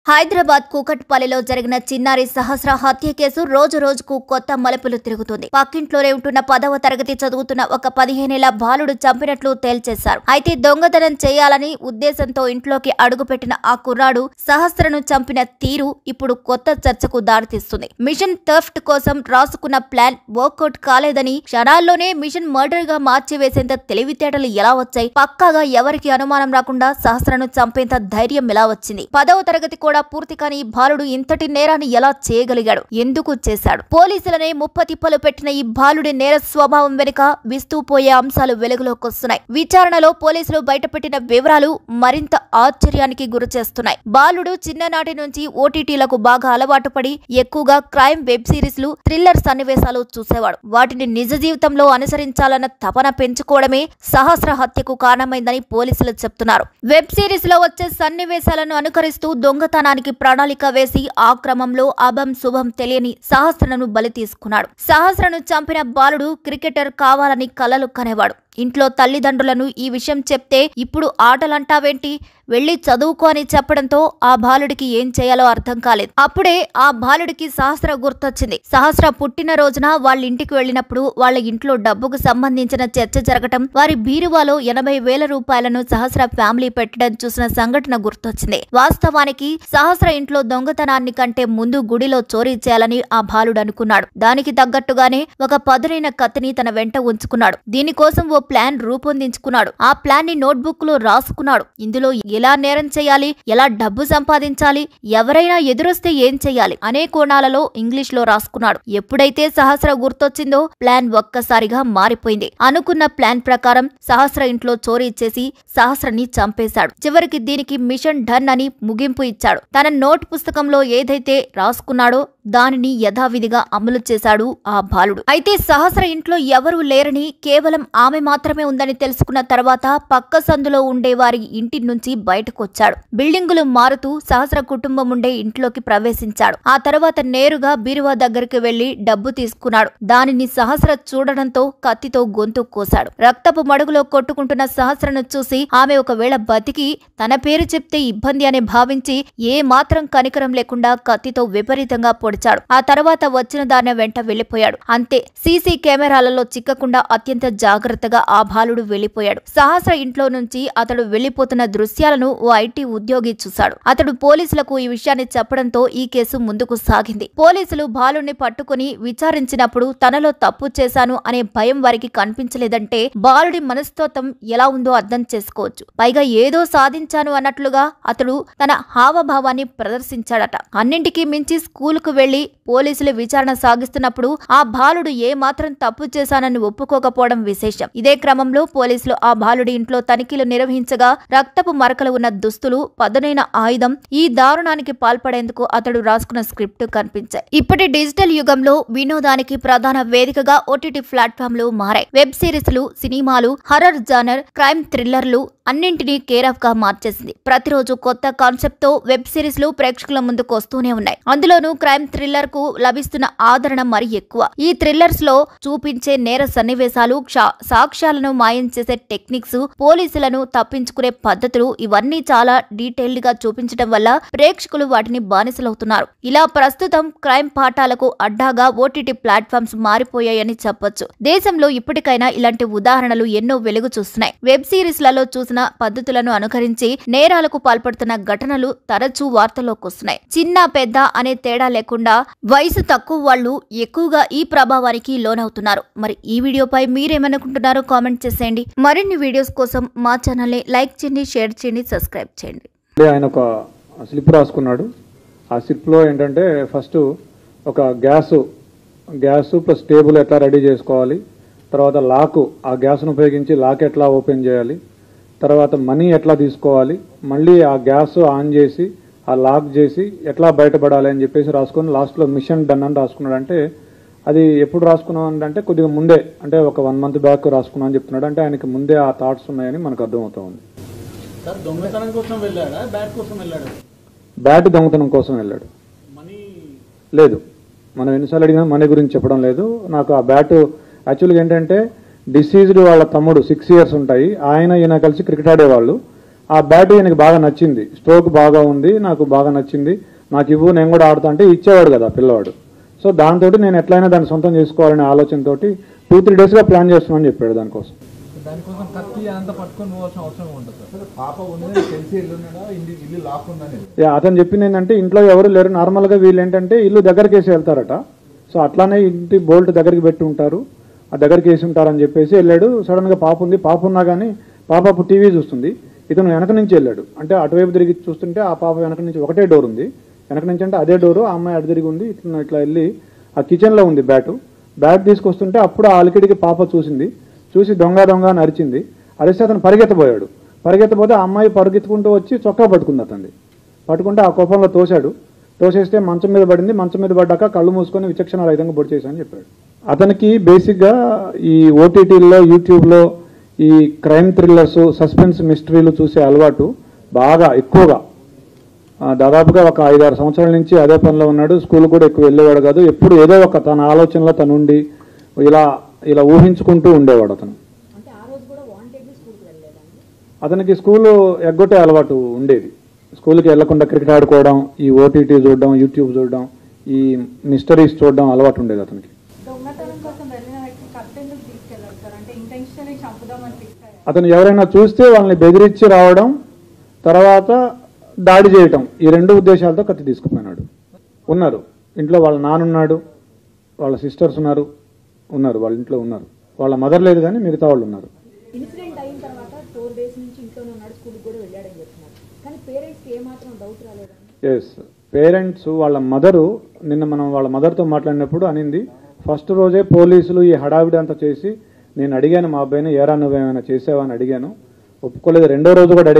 హైదరాబాద్ కూకట్పల్లిలో జరిగిన చిన్నారి సహస్ర హత్య కేసు రోజు రోజుకు కొత్త మలుపులు తిరుగుతుంది. పక్కింట్లోనే ఉంటున్న 10వ తరగతి చదువుతున్న ఒక 15 ఏళ్ల బాలుడు చంపినట్లు తేల్చేశారు. అయితే దొంగతనం చేయాలని ఉద్దేశంతో ఇంట్లోకి అడుగుపెట్టిన ఆ కుర్రాడు సహస్రను చంపిన తీరు ఇప్పుడు కొత్త చర్చకు దారితీస్తుంది. మిషన్ థెఫ్ట్ కోసం రాసుకున్న ప్లాన్ వర్కౌట్ కాలేదని, క్షణాల్లోనే మిషన్ మర్డర్ గా మార్చివేసేంత తెలివితేటలు ఎలా వచ్చాయి? పక్కాగా ఎవరికి అనుమానం రాకుండా సహస్రను చంపేంత ధైర్యం ఎలా వచ్చింది? 10వ తరగతి కూడా పూర్తి కాని బాలుడు ఇంతటి నేరాన్ని ఎలా చేయగలిగాడు? ఎందుకు చేశాడు? పోలీసులనే ముప్పతిప్పలు పెట్టిన ఈ బాలుడి నేర స్వభావం వెనుక విస్తూపోయే అంశాలు వెలుగులోకి వస్తున్నాయి. విచారణలో పోలీసులు బయటపెట్టిన వివరాలు మరింత ఆశ్చర్యానికి గురిచేస్తున్నాయి. బాలుడు చిన్ననాటి నుంచి ఓటీటీలకు బాగా అలవాటు పడి ఎక్కువగా క్రైమ్ వెబ్ సిరీస్లు, థ్రిల్లర్ సన్నివేశాలు చూసేవాడు. వాటిని నిజ జీవితంలో అనుసరించాలన్న తపన పెంచుకోవడమే సహస్ర హత్యకు కారణమైందని పోలీసులు చెప్తున్నారు. వెబ్ సిరీస్ లో వచ్చే సన్నివేశాలను అనుకరిస్తూ దొంగతనానికి ప్రణాళిక వేసి ఆ క్రమంలో అభం శుభం తెలియని సహస్రను బలి తీసుకున్నాడు. సహస్రను చంపిన బాలుడు క్రికెటర్ కావాలని కలలు కనేవాడు. ఇంట్లో తల్లిదండ్రులను ఈ విషయం చెప్తే ఇప్పుడు ఆటలంటావేంటి, వెళ్లి చదువుకో అని చెప్పడంతో ఆ బాలుడికి ఏం చేయాలో అర్థం కాలేదు. అప్పుడే ఆ బాలుడికి సహస్ర గుర్తొచ్చింది. సహస్ర పుట్టిన రోజున వాళ్ళ ఇంటికి వెళ్లినప్పుడు వాళ్ళ ఇంట్లో డబ్బుకు సంబంధించిన చర్చ జరగటం, వారి బీరువాలో 80,000 రూపాయలను సహస్ర ఫ్యామిలీ పెట్టడం చూసిన సంఘటన గుర్తొచ్చింది. వాస్తవానికి సహస్ర ఇంట్లో దొంగతనాన్ని కంటే ముందు గుడిలో చోరీ చేయాలని ఆ బాలుడు అనుకున్నాడు. దానికి తగ్గట్టుగానే ఒక పదునైన కత్తిని తన వెంట ఉంచుకున్నాడు. దీనికోసం ఓ ప్లాన్ రూపొందించుకున్నాడు. ఆ ప్లాన్ ని నోట్బుక్ లో రాసుకున్నాడు. ఇందులో ఎలా నేరం చేయాలి, ఎలా డబ్బు సంపాదించాలి, ఎవరైనా ఎదురొస్తే ఏం చేయాలి అనే కోణాలలో ఇంగ్లీష్ లో రాసుకున్నాడు. ఎప్పుడైతే సహస్ర గుర్తొచ్చిందో ప్లాన్ ఒక్కసారిగా మారిపోయింది. అనుకున్న ప్లాన్ ప్రకారం సహస్ర ఇంట్లో చోరీ చేసి సహస్రని చంపేశాడు. చివరికి దీనికి మిషన్ డన్ అని ముగింపు ఇచ్చాడు. తన నోట్ పుస్తకంలో ఏదైతే రాసుకున్నాడో దానిని యథావిధిగా అమలు చేశాడు ఆ బాలుడు. అయితే సహస్ర ఇంట్లో ఎవరూ లేరని, కేవలం ఆమె మాత్రమే ఉందని తెలుసుకున్న తర్వాత పక్క సందులో ఉండే వారి ఇంటి నుంచి బయటకొచ్చాడు. బిల్డింగులు మారుతూ సహస్ర కుటుంబం ఉండే ఇంట్లోకి ప్రవేశించాడు. ఆ తర్వాత నేరుగా బీరువా దగ్గరికి వెళ్లి డబ్బు తీసుకున్నాడు. దానిని సహస్ర చూడడంతో కత్తితో గొంతు కోశాడు. రక్తపు మడుగులో కొట్టుకుంటున్న సహస్రను చూసి ఆమె ఒకవేళ బతికి తన పేరు చెప్తే ఇబ్బంది అని భావించి ఏ మాత్రం కనికరం లేకుండా కత్తితో విపరీతంగా పొడిచాడు. ఆ తర్వాత వచ్చిన దాని వెంట వెళ్లిపోయాడు. అంతే, సీసీ కెమెరాలలో చిక్కకుండా అత్యంత జాగ్రత్తగా ఆ బాలుడు వెళ్లిపోయాడు. సహస్ర ఇంట్లో నుంచి అతడు వెళ్లిపోతున్న దృశ్యాలను ఓ ఐటీ ఉద్యోగి చూశాడు. అతడు పోలీసులకు ఈ విషయాన్ని చెప్పడంతో ఈ కేసు ముందుకు సాగింది. పోలీసులు బాలుడిని పట్టుకుని విచారించినప్పుడు తనలో తప్పు చేశాను అనే భయం వారికి కనిపించలేదంటే బాలుడి మనస్తత్వం ఎలా ఉందో అర్థం చేసుకోవచ్చు. పైగా ఏదో సాధించాను అన్నట్లుగా అతడు తన హావభావాన్ని ప్రదర్శించాడట. అన్నింటికీ మించి స్కూలుకు వెళ్లి పోలీసులు విచారణ సాగిస్తున్నప్పుడు ఆ బాలుడు ఏ మాత్రం తప్పు చేశానని ఒప్పుకోకపోవడం విశేషం. ఇదే క్రమంలో పోలీసులు ఆ బాలుడి ఇంట్లో తనిఖీలు నిర్వహించగా రక్తపు మరకలు ఉన్న దుస్తులు, పదునైన ఆయుధం, ఈ దారుణానికి పాల్పడేందుకు అతడు రాసుకున్న స్క్రిప్ట్ కనిపించాయి. ఇప్పటి డిజిటల్ యుగంలో వినోదానికి ప్రధాన వేదికగా ఓటీటీ ప్లాట్ఫామ్లు మారాయి. వెబ్ సిరీస్లు, సినిమాలు, హర్రర్ జానర్, క్రైమ్ థ్రిల్లర్లు అన్నింటినీ కేర్ ఆఫ్ గా మార్చేసింది. ప్రతిరోజు కొత్త కాన్సెప్ట్ తో వెబ్ సిరీస్లు ప్రేక్షకుల ముందుకు వస్తూనే ఉన్నాయి. అందులోనూ క్రైమ్ థ్రిల్లర్ కు లభిస్తున్న ఆదరణ మరి ఎక్కువ. ఈ థ్రిల్లర్స్ లో చూపించే నేర సన్నివేశాలు, సాక్ష్యాలను మాయం చేసే టెక్నిక్స్, పోలీసులను తప్పించుకునే పద్ధతులు ఇవన్నీ చాలా డీటెయిల్డ్ గా చూపించడం వల్ల ప్రేక్షకులు వాటిని బానిసలవుతున్నారు. ఇలా ప్రస్తుతం క్రైమ్ పాఠాలకు అడ్డాగా ఓటీటీ ప్లాట్ఫామ్స్ మారిపోయాయని చెప్పొచ్చు. దేశంలో ఇప్పటికైనా ఇలాంటి ఉదాహరణలు ఎన్నో వెలుగు చూస్తున్నాయి. వెబ్ సిరీస్లలో చూసిన పద్ధతులను అనుకరించి నేరాలకు పాల్పడుతున్న ఘటనలు తరచూ వార్తల్లోకి వస్తున్నాయి. చిన్న పెద్ద అనే తేడా లేకుండా వయసు తక్కువ వాళ్ళు ఎక్కువగా ఈ ప్రభావానికి లోనవుతున్నారు. మరి ఈ వీడియోపై మీరేమనుకుంటున్నారో కామెంట్ చేసేయండి. మరిన్ని వీడియోస్ కోసం మా ఛానల్ ని లైక్ చేయండి, షేర్ చేయండి, సబ్స్క్రైబ్ చేయండి. ఆయన ఒక స్లిప్ రాసుకున్నాడు. ఆ స్లిప్ లో ఏంటంటే ఫస్ట్ ఒక గ్యాస్ ప్లస్ టేబుల్ ఎట్లా రెడీ చేసుకోవాలి, తర్వాత లాక్, ఆ గ్యాస్ను ఉపయోగించి లాక్ ఎట్లా ఓపెన్ చేయాలి, తర్వాత మనీ ఎట్లా తీసుకోవాలి, మళ్ళీ ఆ గ్యాస్ ఆన్ చేసి ఆ లాక్ చేసి ఎట్లా బయటపడాలి అని చెప్పేసి రాసుకొని లాస్ట్లో మిషన్ డన్ అని రాసుకున్నాడు. అంటే అది ఎప్పుడు రాసుకున్నాం అంటే కొద్దిగా ముందే, అంటే ఒక 1 month బ్యాక్ రాసుకున్నాం అని చెప్తున్నాడు. అంటే ఆయనకి ముందే ఆ థాట్స్ ఉన్నాయని మనకు అర్థమవుతా ఉంది. బ్యాట్ దొంగతనం కోసం వెళ్ళాడు. లేదు, మనం ఎన్నిసార్లు అడిగినా మనీ గురించి చెప్పడం లేదు. నాకు ఆ బ్యాట్ యాక్చువల్గా ఏంటంటే డిసీజ్డ్ వాళ్ళ తమ్ముడు 6 years ఉంటాయి, ఈయన కలిసి క్రికెట్ ఆడేవాళ్ళు. ఆ బ్యాట్ ఈయనకి బాగా నచ్చింది, స్ట్రోక్ బాగా ఉంది, నాకు బాగా నచ్చింది, నాకు ఇవ్వు నేను కూడా ఆడుతా అంటే ఇచ్చేవాడు కదా పిల్లవాడు. సో దాంతో నేను ఎట్లయినా దాన్ని సొంతం చేసుకోవాలనే ఆలోచనతో 2-3 డేస్గా ప్లాన్ చేస్తున్నాను చెప్పాడు దానికోసం. దానికోసం కత్తి అంతా పట్టుకొని పోవాల్సిన అవసరం ఉంటుంది సార్. పాప ఉన్నది తెలిసి ఇల్లు లాక్కుందని అతను చెప్పింది ఏంటంటే ఇంట్లో ఎవరు లేరు, నార్మల్గా వీళ్ళు ఏంటంటే ఇల్లు దగ్గరికి వేసి వెళ్తారట. సో అట్లానే ఇంటి బోల్ట్ దగ్గరికి పెట్టి ఉంటారు, ఆ దగ్గరికి వేసి ఉంటారని చెప్పేసి వెళ్ళాడు. సడన్గా పాప ఉంది, పాప ఉన్నా కానీ పాప అప్పుడు టీవీ చూస్తుంది, ఇతను వెనక నుంచి వెళ్ళాడు. అంటే అటువైపు తిరిగి చూస్తుంటే ఆ పాప వెనక నుంచి ఒకటే డోర్ ఉంది, వెనక నుంచి అంటే అదే డోరు, ఆ అమ్మాయి అటు తిరిగి ఉంది. ఇట్లా వెళ్ళి ఆ కిచెన్లో ఉంది బ్యాట్ తీసుకొస్తుంటే అప్పుడు ఆ అలికిడికి పాప చూసి దొంగ అని అరిచింది. అరిస్తే అతను పరిగెత్తబోతే ఆ అమ్మాయి పరిగెత్తుకుంటూ వచ్చి చొక్కా పట్టుకుంది, అతన్ని పట్టుకుంటే ఆ కోపంలో తోసేస్తే మంచం మీద పడింది. మంచం మీద పడ్డాక కళ్ళు మూసుకొని విచక్షణ రహితంగా పొడి చేశానని చెప్పాడు. అతనికి బేసిక్గా ఈ ఓటీటీల్లో యూట్యూబ్లో ఈ క్రైమ్ థ్రిల్లర్స్, సస్పెన్స్ మిస్టరీలు చూసే అలవాటు బాగా ఎక్కువగా, దాదాపుగా ఒక 5-6 సంవత్సరాల నుంచి అదే పనిలో ఉన్నాడు. స్కూల్ కూడా ఎక్కువ వెళ్ళేవాడు కాదు, ఎప్పుడు ఏదో ఒక తన ఆలోచనలో తనుండి ఇలా ఊహించుకుంటూ ఉండేవాడు అతను. అతనికి స్కూలు ఎగ్గొట్టే అలవాటు ఉండేది, స్కూల్కి వెళ్లకుండా క్రికెట్ ఆడుకోవడం, ఈ ఓటీటీ చూడడం, యూట్యూబ్ చూడడం, ఈ మిస్టరీస్ చూడడం అలవాటు ఉండేది అతనికి. అతను ఎవరైనా చూస్తే వాళ్ళని బెదిరించి రావడం, తర్వాత దాడి చేయటం, ఈ 2 ఉద్దేశాలతో కత్తి తీసుకుపోయినాడు. ఉన్నారు ఇంట్లో, వాళ్ళ నాన్నున్నాడు, వాళ్ళ సిస్టర్స్ ఉన్నారు, వాళ్ళ ఇంట్లో ఉన్నారు. వాళ్ళ మదర్ లేదు కానీ మిగతా వాళ్ళు ఉన్నారు. ఇన్సిడెంట్ అయిన తర్వాత 4 days నుంచి ఇంట్లోనే ఉన్నాడు, స్కూల్కి కూడా వెళ్ళాడని చెప్తున్నారు. కానీ పేరెంట్స్కి ఏమాత్రం డౌట్ రాలేదండి? ఎస్, పేరెంట్స్ వాళ్ళ మదరు, నిన్న మనం వాళ్ళ మదర్తో మాట్లాడినప్పుడు అనింది, ఫస్ట్ రోజే పోలీసులు ఈ హడావిడి అంతా చేసి నేను అడిగాను మా అబ్బాయిని, ఏరా నువ్వేమైనా చేసావా అని అడిగాను, ఒప్పుకోలేదు. 2వ రోజు కూడా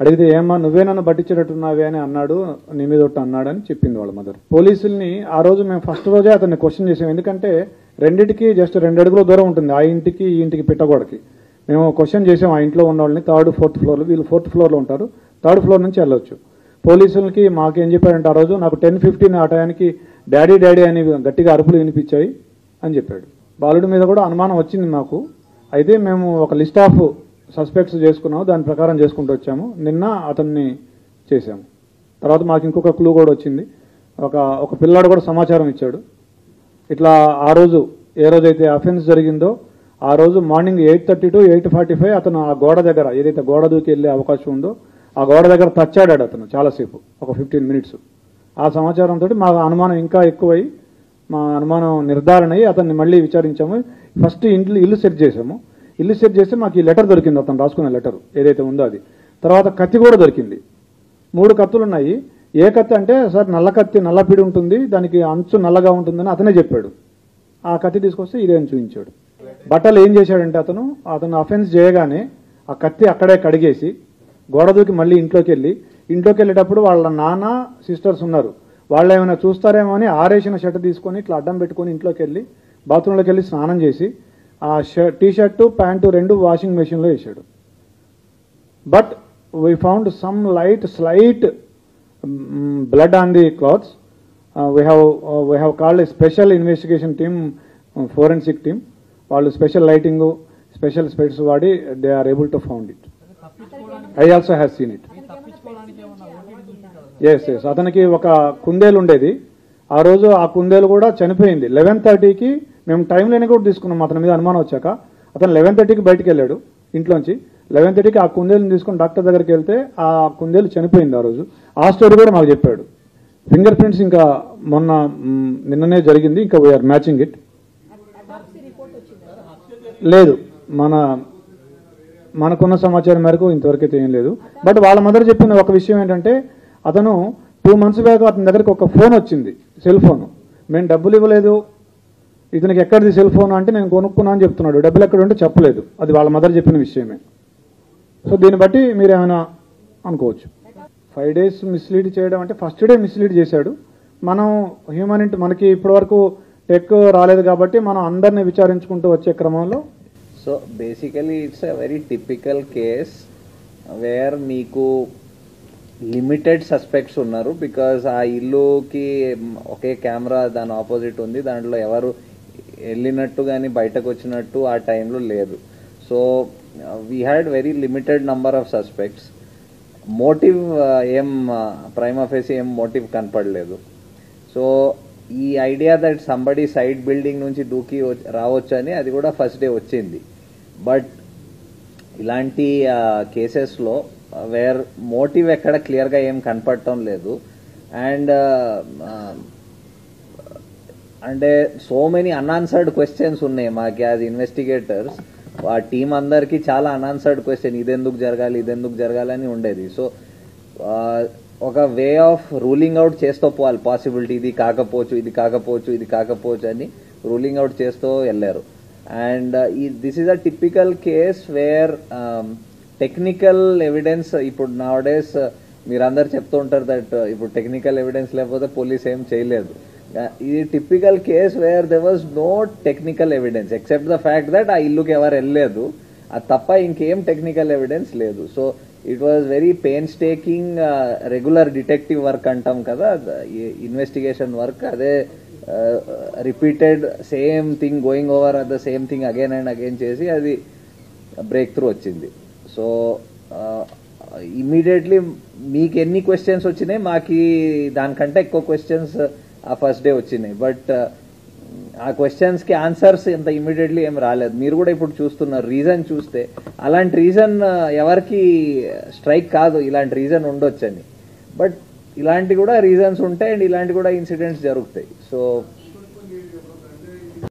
అడిగితే ఏమా నువ్వే నన్ను పట్టించేటట్టున్నావే అని అన్నాడు, నీ మీద ఒకటి అన్నాడని చెప్పింది వాళ్ళ మదర్. పోలీసుల్ని ఆ రోజు మేము ఫస్ట్ రోజే అతన్ని క్వశ్చన్ చేసాం, ఎందుకంటే రెండింటికి జస్ట్ 2 అడుగుల దూరం ఉంటుంది, ఆ ఇంటికి ఈ ఇంటికి పిట్టగోడకి. మేము క్వశ్చన్ చేసాం ఆ ఇంట్లో ఉన్న వాళ్ళని, 3rd, 4th ఫ్లోర్లో, వీళ్ళు 4th ఫ్లోర్లో ఉంటారు, 3rd ఫ్లోర్ నుంచి వెళ్ళొచ్చు. పోలీసులకి మాకేం చెప్పాడంటే ఆ రోజు నాకు 10:15 ఆ టయానికి డాడీ అని గట్టిగా అరుపులు వినిపించాయి అని చెప్పాడు. బాలుడి మీద కూడా అనుమానం వచ్చింది మాకు. అయితే మేము ఒక లిస్ట్ ఆఫ్ సస్పెక్ట్స్ చేసుకున్నాము, దాని ప్రకారం చేసుకుంటూ వచ్చాము. నిన్న అతన్ని చేశాము. తర్వాత మాకు ఇంకొక క్లూ కూడా వచ్చింది, ఒక పిల్లాడు కూడా సమాచారం ఇచ్చాడు. ఇట్లా ఆ రోజు ఏ రోజైతే అఫెన్స్ జరిగిందో ఆ రోజు మార్నింగ్ 8:30 to 8:45 అతను ఆ గోడ దగ్గర, ఏదైతే గోడ దూకి వెళ్ళే అవకాశం ఉందో ఆ గోడ దగ్గర తచ్చాడాడు అతను చాలాసేపు, ఒక 15 minutes. ఆ సమాచారంతో మా అనుమానం ఇంకా ఎక్కువై, మా అనుమానం నిర్ధారణ అయ్యి అతన్ని మళ్ళీ విచారించాము. ఫస్ట్ ఇల్లు సెట్ చేసాము. ఇల్లు సెట్ చేస్తే మాకు ఈ లెటర్ దొరికింది, అతను రాసుకున్న లెటర్ ఏదైతే ఉందో అది. తర్వాత కత్తి కూడా దొరికింది, 3 కత్తులు ఉన్నాయి. ఏ కత్తి అంటే సార్ నల్ల కత్తి, నల్లపిడి ఉంటుంది, దానికి అంచు నల్లగా ఉంటుందని అతనే చెప్పాడు. ఆ కత్తి తీసుకొస్తే ఇదే అని చూపించాడు. బట్టలు ఏం చేశాడంటే అతను అఫెన్స్ చేయగానే ఆ కత్తి అక్కడే కడిగేసి గోడ దూకి మళ్ళీ ఇంట్లోకి వెళ్ళేటప్పుడు వాళ్ళ నాన్న సిస్టర్స్ ఉన్నారు, వాళ్ళు ఏమైనా చూస్తారేమో అని ఆరేసిన షర్ట్ తీసుకొని ఇట్లా అడ్డం పెట్టుకొని ఇంట్లోకి వెళ్ళి బాత్రూంలోకి వెళ్ళి స్నానం చేసి ఆ టీ-షర్టు ప్యాంటు 2 వాషింగ్ మెషిన్లో వేసాడు. But we found some slight blood on the clothes. We have called a special investigation team, forensic team. వాళ్ళు స్పెషల్ లైటింగ్, స్పెషల్ స్పెట్స్ వాడి they are able to found it. I also have seen it. Yes. అతనికి ఒక కుందేలు ఉండేది, ఆ రోజు ఆ కుందేలు కూడా చనిపోయింది. 11:30కి మేము టైం లేని కూడా తీసుకున్నాం అతని మీద అనుమానం వచ్చాక. అతను 11:30కి బయటికి వెళ్ళాడు ఇంట్లోంచి. 11:30కి ఆ కుందేలుని తీసుకుని డాక్టర్ దగ్గరికి వెళ్తే ఆ కుందేలు చనిపోయింది ఆ రోజు. ఆ స్టోరీ కూడా మాకు చెప్పాడు. ఫింగర్ ప్రింట్స్ ఇంకా నిన్ననే జరిగింది, ఇంకా వీఆర్ మ్యాచింగ్ ఇట్. లేదు, మనకున్న సమాచారం మేరకు ఇంతవరకు అయితే ఏం లేదు. బట్ వాళ్ళ మదర్ చెప్పిన ఒక విషయం ఏంటంటే అతను 2 months బ్యాక్ అతని దగ్గరికి ఒక ఫోన్ వచ్చింది, సెల్ ఫోన్. మేము డబ్బులు ఇవ్వలేదు, ఇతనికి ఎక్కడిది సెల్ ఫోన్ అంటే నేను కొనుక్కున్నా అని చెప్తున్నాడు. డబ్బులు ఎక్కడ ఉంటే చెప్పలేదు, అది వాళ్ళ మదర్ చెప్పిన విషయమే. సో దీన్ని బట్టి మీరు ఏమైనా అనుకోవచ్చు. 5 days మిస్లీడ్ చేయడం అంటే ఫస్ట్ డే మిస్లీడ్ చేశాడు. మనం మనకి ఇప్పటివరకు టెక్ రాలేదు కాబట్టి మనం అందరిని విచారించుకుంటూ వచ్చే క్రమంలో. So basically it's a very typical case wear మీకు లిమిటెడ్ సస్పెక్ట్స్ ఉన్నారు. బికాజ్ ఆ ఇల్లుకి ఒకే కెమెరా దాని ఆపోజిట్ ఉంది, దాంట్లో ఎవరు వెళ్ళినట్టు కానీ బయటకు వచ్చినట్టు ఆ టైంలో లేదు. So we had very limited number of suspects. Motive ఏం ప్రైమా ఫేసి ఏం మోటివ్ కనపడలేదు. సో ఈ idea that somebody side building నుంచి దూకి రావచ్చు అని అది కూడా ఫస్ట్ డే వచ్చింది. బట్ ఇలాంటి కేసెస్లో వేర్ మోటివ్ ఎక్కడ క్లియర్గా ఏం కనపడటం లేదు. అండ్ అంటే సో మెనీ అన్ఆన్సర్డ్ క్వశ్చన్స్ ఉన్నాయి మాకు యాజ్ ఇన్వెస్టిగేటర్స్. ఆ టీం అందరికీ చాలా అన్ఆన్సర్డ్ క్వశ్చన్, ఇదెందుకు జరగాలి అని ఉండేది. సో ఒక వే ఆఫ్ రూలింగ్ అవుట్ చేస్తూ పోవాలి, పాసిబిలిటీ ఇది కాకపోవచ్చు అని రూలింగ్ అవుట్ చేస్తూ వెళ్ళారు. And this is a typical case wear technical evidence, ఇప్పుడు నౌ డేస్ మీరందరు చెప్తూ ఉంటారు దట్ ఇప్పుడు టెక్నికల్ ఎవిడెన్స్ లేకపోతే పోలీస్ ఏం చేయలేదు. ఇది typical case where there was no technical evidence except the fact that ఆ ఇల్లుకి ఎవరు వెళ్ళలేదు, అది తప్ప ఇంకేం టెక్నికల్ ఎవిడెన్స్ లేదు. So it was very painstaking regular detective work అంటాం కదా, ఇన్వెస్టిగేషన్ వర్క్, అదే repeated same thing going over the same thing again and again చేసి అది బ్రేక్ త్రూ వచ్చింది. సో ఇమ్మీడియట్లీ మీకు ఎన్ని క్వశ్చన్స్ వచ్చినాయి, మాకు దానికంటే ఎక్కువ క్వశ్చన్స్ ఆ ఫస్ట్ డే వచ్చినాయి. బట్ ఆ క్వశ్చన్స్కి ఆన్సర్స్ ఇంత ఇమ్మీడియట్లీ ఏం రాలేదు. మీరు కూడా ఇప్పుడు చూస్తున్నారు, రీజన్ చూస్తే అలాంటి రీజన్ ఎవరికి స్ట్రైక్ కాదు, ఇలాంటి రీజన్ ఉండొచ్చని. బట్ ఇలాంటి కూడా రీజన్స్ ఉంటాయి అండ్ ఇలాంటి కూడా ఇన్సిడెంట్స్ జరుగుతాయి. సో